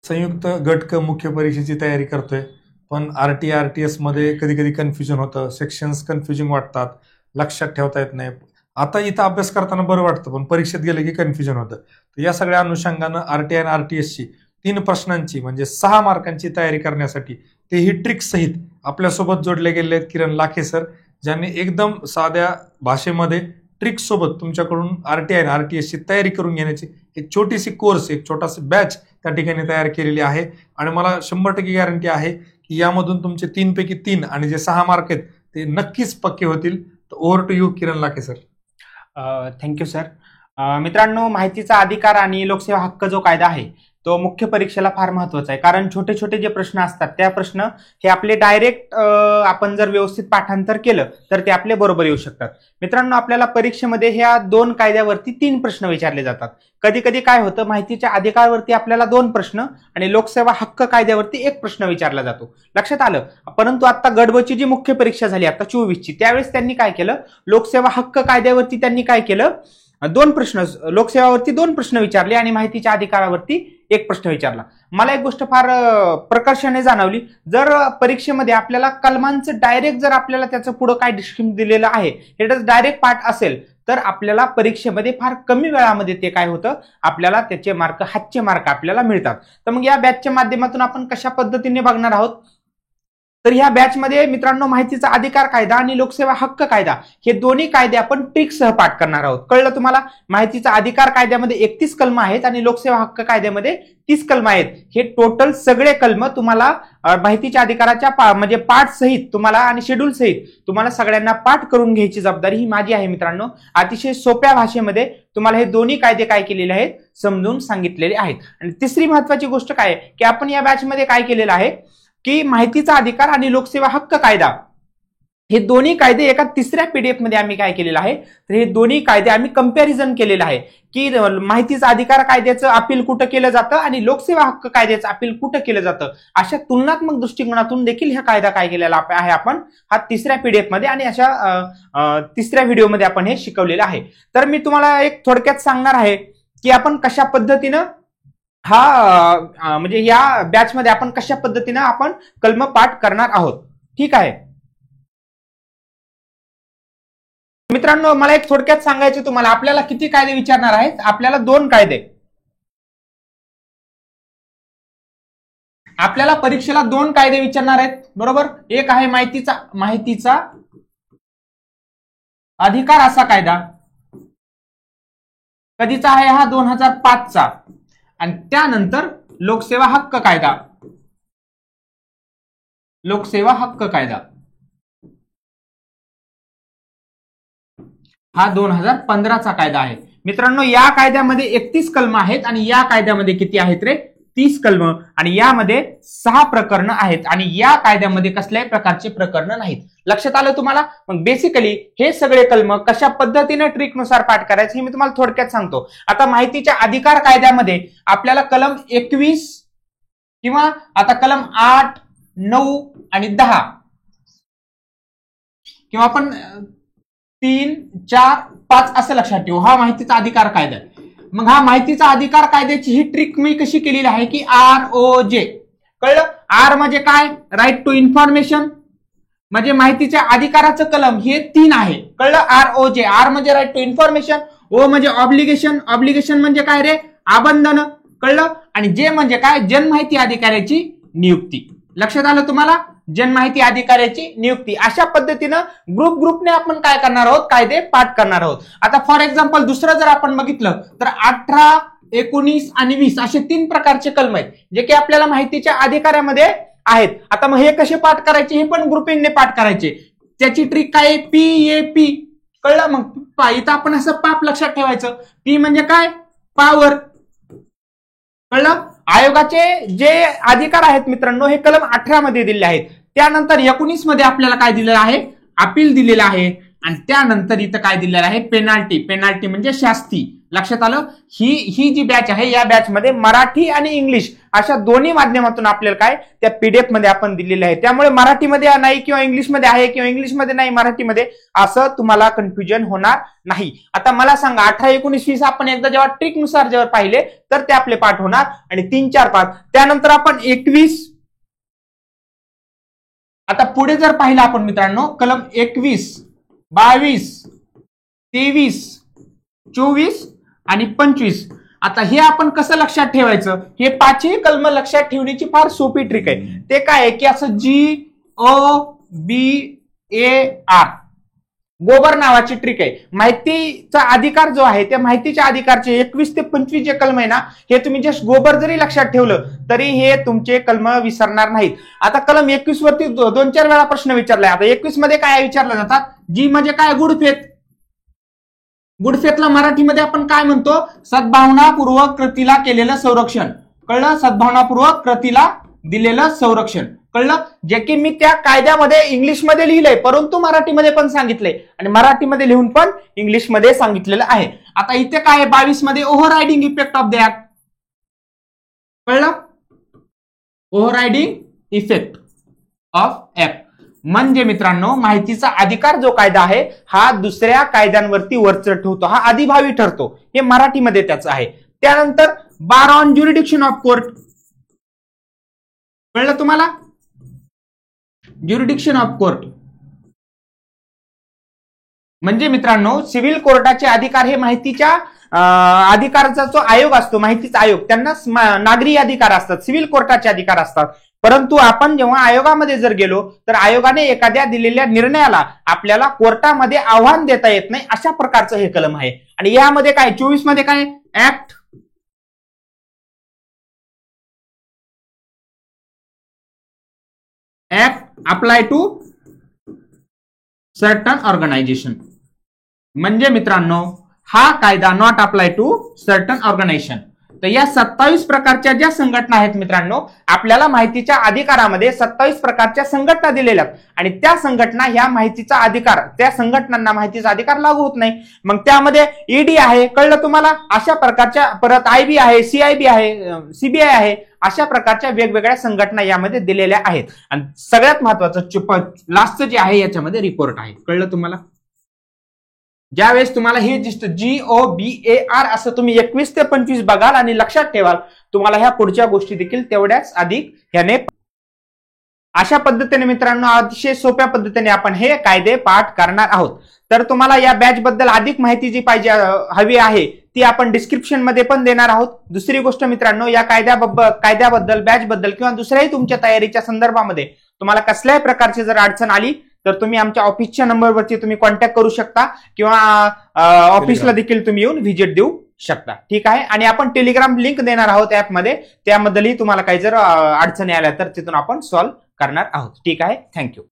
संयुक्त गट क मुख्य परीक्षेची तयारी करतोय, पण आरटी आरटीएस मध्ये कधी कधी कन्फ्युजन होतं, सेक्शन्स कन्फ्युजिंग वाटतात, लक्षात ठेवता येत नाही. आता इथं अभ्यास करताना बरं वाटतं, पण परीक्षेत गेलं की कन्फ्युजन होतं. तर या सगळ्या अनुषंगानं आरटीआय आणि आरटीएसची 3 प्रश्नांची म्हणजे 6 मार्कांची तयारी करण्यासाठी तेही ट्रिक सहित आपल्यासोबत जोडले गेले आहेत किरण लाखे सर, ज्यांनी एकदम साध्या भाषेमध्ये ट्रिक सोबत तुमच्याकडून आरटीआय आणि आरटीएसची तयारी करून घेण्याची एक छोटीशी कोर्स, एक छोटासा बॅच त्या ठिकाणी तयार केलेली आहे. आणि मला 100% गॅरंटी आहे की यामधून तुमचे 3 पैकी 3 आणि जे 6 मार्क आहेत ते नक्कीच पक्के होतील. तर over to you Kiran Lakhe sir. Thank you sir. मित्रांनो, माहितीचा अधिकार आणि लोकसेवा हक्क जो कायदा आहे तो मुख्य परीक्षेला फार महत्वाचा आहे, कारण छोटे छोटे जे प्रश्न असतात त्या प्रश्न हे आपले डायरेक्ट आपण जर व्यवस्थित पाठांतर केलं तर ते आपले बरोबर येऊ शकतात. मित्रांनो, आपल्याला परीक्षेमध्ये ह्या 2 कायद्यावरती 3 प्रश्न विचारले जातात. कधी कधी काय होतं, माहितीच्या अधिकारावरती आपल्याला 2 प्रश्न आणि लोकसेवा हक्क कायद्यावरती 1 प्रश्न विचारला जातो. लक्षात आलं. परंतु आता गडबची जी मुख्य परीक्षा झाली आता 24ची, त्यावेळेस त्यांनी काय केलं, लोकसेवा हक्क कायद्यावरती त्यांनी काय केलं, 2 प्रश्न, लोकसेवावरती 2 प्रश्न विचारले आणि माहितीच्या अधिकारावरती 1 प्रश्न विचारला. मला एक गोष्ट फार प्रकर्षाने जाणवली, जर परीक्षेमध्ये आपल्याला कलमांचं डायरेक्ट जर आपल्याला त्याचं पुढं काय डिस्क्रिप्शन दिलेलं आहे हे डायरेक्ट पाठ असेल तर आपल्याला परीक्षेमध्ये फार कमी वेळामध्ये ते काय होतं, आपल्याला त्याचे मार्क, हातचे मार्क आपल्याला मिळतात. तर मग या बॅचच्या माध्यमातून आपण कशा पद्धतीने बघणार आहोत, तर ह्या बॅचमध्ये मित्रांनो माहितीचा अधिकार कायदा आणि लोकसेवा हक्क कायदा हे दोन्ही कायदे आपण ट्रिकसह पाठ करणार आहोत. कळलं तुम्हाला? माहितीचा अधिकार कायद्यामध्ये 31 कलम आहेत आणि लोकसेवा हक्क कायद्यामध्ये 30 कलम आहेत. हे टोटल सगळे कलम तुम्हाला माहितीच्या अधिकाराच्या म्हणजे पाठ सहित तुम्हाला आणि शेड्यूल सहित तुम्हाला सगळ्यांना पाठ करून घ्यायची जबाबदारी ही माझी आहे. मित्रांनो, अतिशय सोप्या भाषेमध्ये तुम्हाला हे दोन्ही कायदे काय केलेले आहेत, समजून सांगितलेले आहेत. आणि तिसरी महत्वाची गोष्ट काय आहे की आपण या बॅचमध्ये काय केलेलं आहे की माहितीचा अधिकार आणि लोकसेवा हक्क कायदा हे दोन्ही कायदे एका तिसऱ्या पीडीएफ मध्ये आम्ही काय केलेलं आहे, तर हे दोन्ही कायदे आम्ही कंपॅरिझन केलेलं आहे की माहितीचा अधिकार कायद्याचं अपील कुठं केलं जातं आणि लोकसेवा हक्क कायद्याचं अपील कुठं केलं जातं. अशा तुलनात्मक दृष्टिकोनातून देखील हा कायदा काय केलेला आहे आपण हा तिसऱ्या पीडीएफ मध्ये आणि अशा तिसऱ्या व्हिडिओमध्ये आपण हे शिकवलेलं आहे. तर मी तुम्हाला एक थोडक्यात सांगणार आहे की आपण कशा पद्धतीनं हा म्हणजे या बॅच मध्ये आपण कशा पद्धतीने आपण कलम पाठ करणार आहोत. ठीक आहे मित्रांनो, मला एक थोडक्यात सांगायचं तुम्हाला, आपल्याला किती कायदे विचारणार आहेत, आपल्याला 2 कायदे, आपल्याला परीक्षेला 2 कायदे विचारणार आहेत, बरोबर. एक आहे माहितीचा अधिकार असा कायदा, कधीचा आहे हा, 2005 चा. आणि त्यानंतर लोकसेवा हक्क कायदा, लोकसेवा हक्क कायदा हा 2015 चा कायदा आहे. मित्रांनो, या कायद्यामध्ये 31 कलम आहेत आणि या कायद्यामध्ये किती आहेत रे, 30 कलम. आणि यामध्ये 6 प्रकरण आहेत आणि या कायद्यामध्ये कसल्याही प्रकारचे प्रकरण नाहीत. लक्षात आलं तुम्हाला? मग बेसिकली हे सगळे कलम कशा पद्धतीने ट्रिकनुसार पाठ करायचे हे मी तुम्हाला थोडक्यात सांगतो. आता माहितीच्या अधिकार कायद्यामध्ये आपल्याला कलम 21 किंवा आता कलम 8, 9 आणि 10 किंवा आपण 3, 4, 5 असं लक्षात ठेवू. हा माहितीचा अधिकार कायदा आहे. मग हा माहितीचा अधिकार कायद्याची ही ट्रिक मी कशी केलेली आहे की ROJ. कळलं? R म्हणजे काय, राईट टू इन्फॉर्मेशन, म्हणजे माहितीच्या अधिकाराचं कलम हे 3 आहे. कळलं? ROJ. R म्हणजे राईट टू इन्फॉर्मेशन, O म्हणजे ऑब्लिगेशन, ऑब्लिगेशन म्हणजे काय रे, आबंधन. कळलं? आणि J म्हणजे काय, जनमाहिती अधिकाऱ्याची नियुक्ती. लक्षात आलं तुम्हाला? जनमाहिती अधिकाऱ्याची नियुक्ती. अशा पद्धतीनं ग्रुपने आपण काय करणार आहोत, कायदे पाठ करणार आहोत. आता फॉर एक्झाम्पल दुसरं जर आपण बघितलं तर 18, 19 आणि 20 असे 3 प्रकारचे कलम आहेत जे की आपल्याला माहितीच्या अधिकारामध्ये आहेत. आता मग हे कसे पाठ करायचे, हे पण ग्रुपिंगने पाठ करायचे. त्याची ट्रिक काय, PAP. कळलं? मग इथं आपण असं पाप लक्षात ठेवायचं. P म्हणजे काय, पॉवर. कळलं? आयोगाचे जे अधिकार आहेत मित्रांनो हे कलम 18 मध्ये दिले आहेत. त्यानंतर 19 मध्ये आपल्याला काय दिलेलं आहे, अपील दिलेलं आहे. आणि त्यानंतर इथं काय दिलेलं आहे, पेनाल्टी. पेनाल्टी म्हणजे शास्ती. लक्षात आलं? ही जी बॅच आहे या बॅच मध्ये मराठी आणि इंग्लिश अशा दोन्ही माध्यमातून आपल्याला काय त्या पीडीएफ मध्ये आपण दिलेले आहे. त्यामुळे मराठीमध्ये नाही किंवा इंग्लिशमध्ये आहे किंवा इंग्लिशमध्ये नाही मराठीमध्ये असं तुम्हाला कन्फ्युजन होणार नाही. आता मला सांगा 18, 19, 20 आपण एकदा जेव्हा ट्रिकनुसार जेव्हा पाहिले तर ते आपले पाठ होणार आणि 3-4 पाठ. त्यानंतर आपण 21 आता पुढे जर पाहिलं आपण मित्रांनो कलम 21, 22, 23, 24 आणि 25. आता हे आपण कसं लक्षात ठेवायचं? हे पाचही कलम लक्षात ठेवण्याची फार सोपी ट्रिक आहे. ते काय आहे की असं GOBAR गोबर नावाची ट्रिक आहे. माहितीचा अधिकार जो आहे त्या माहितीच्या अधिकारचे 21 ते 25 जे कलम आहे ना हे तुम्ही जस्ट गोबर जरी लक्षात ठेवलं तरी हे तुमचे कलम विसरणार नाहीत. आता कलम 21 वरती 2-4 वेळा प्रश्न विचारलाय. आता 21 मध्ये काय विचारलं जातात? जी म्हणजे काय? गुडफेत. गुडफेतला मराठीमध्ये आपण काय म्हणतो? सद्भावनापूर्वक कृतीला केलेलं संरक्षण. कळलं? सद्भावनापूर्वक कृतीला दिलेलं संरक्षण. कळलं? जे की मी त्या कायद्यामध्ये इंग्लिशमध्ये लिहिलंय परंतु मराठीमध्ये पण सांगितलंय आणि मराठीमध्ये लिहून पण इंग्लिशमध्ये सांगितलेलं आहे. आता इथे काय आहे 22 मध्ये overriding effect of the act. कळलं? ओव्हररायडिंग इफेक्ट ऑफ ऍक्ट म्हणजे मित्रांनो माहितीचा अधिकार जो कायदा आहे हा दुसऱ्या कायद्यांवरती वरचढ ठेवतो, हा अधिभावी ठरतो. हे मराठीमध्ये त्याचं आहे. त्यानंतर बार ऑन ज्युरिडिक्शन ऑफ कोर्ट. कळलं तुम्हाला? ज्युरिडिक्शन ऑफ कोर्ट म्हणजे मित्रांनो सिव्हिल कोर्टाचे अधिकार हे माहितीच्या अधिकाराचा जो आयोग असतो माहितीचा आयोग त्यांना नागरी अधिकार असतात, सिव्हिल कोर्टाचे अधिकार असतात. परंतु आपण जेव्हा आयोगामध्ये जर गेलो तर आयोगाने एखाद्या दिलेल्या निर्णयाला आपल्याला कोर्टामध्ये आव्हान देता येत नाही अशा प्रकारचं हे कलम आहे. आणि यामध्ये काय 24 मध्ये काय act apply to certain organisation म्हणजे मित्रांनो हा कायदा not apply to certain organisation. तर या 27 प्रकारच्या ज्या संघटना आहेत मित्रांनो आपल्याला माहितीच्या अधिकारामध्ये 27 प्रकारच्या संघटना दिलेल्या आहेत आणि त्या संघटना ह्या माहितीचा अधिकार त्या संघटनांना माहितीचा अधिकार लागू होत नाही. मग त्यामध्ये ईडी आहे. कळलं तुम्हाला? अशा प्रकारच्या परत IB आहे, CIB आहे, CBI आहे. अशा प्रकारच्या वेगवेगळ्या संघटना यामध्ये दिलेल्या आहेत. आणि सगळ्यात महत्वाचं लास्टचं जे आहे याच्यामध्ये रिपोर्ट आहे. कळलं तुम्हाला? ज्यावेळेस तुम्हाला हे दिसतं GOBAR असं तुम्ही 21 ते 25 बघाल आणि लक्षात ठेवाल तुम्हाला ह्या पुढच्या गोष्टी देखील तेवढ्याच अधिक ह्याने. अशा पद्धतीने मित्रांनो अतिशय सोप्या पद्धतीने आपण हे कायदे पाठ करणार आहोत. तर तुम्हाला या बॅच बद्दल अधिक माहिती जी पाहिजे हवी आहे ती आपण डिस्क्रिप्शन मध्ये पण देणार आहोत. दुसरी गोष्ट मित्रांनो या कायद्याबद्दल बॅच बद्दल किंवा दुसऱ्याही तुमच्या तयारीच्या संदर्भामध्ये तुम्हाला कसल्याही प्रकारची जर अडचण आली तर तुम्ही आमच्या ऑफिसच्या नंबरवरती तुम्ही कॉन्टॅक्ट करू शकता किंवा ऑफिसला देखील तुम्ही येऊन व्हिजिट देऊ शकता. ठीक आहे? आणि आपण टेलिग्राम लिंक देणार आहोत ऍपमध्ये त्याबद्दलही तुम्हाला काही जर अडचणी आल्या तर तिथून आपण सॉल्व्ह करणार आहोत. ठीक आहे? थँक्यू.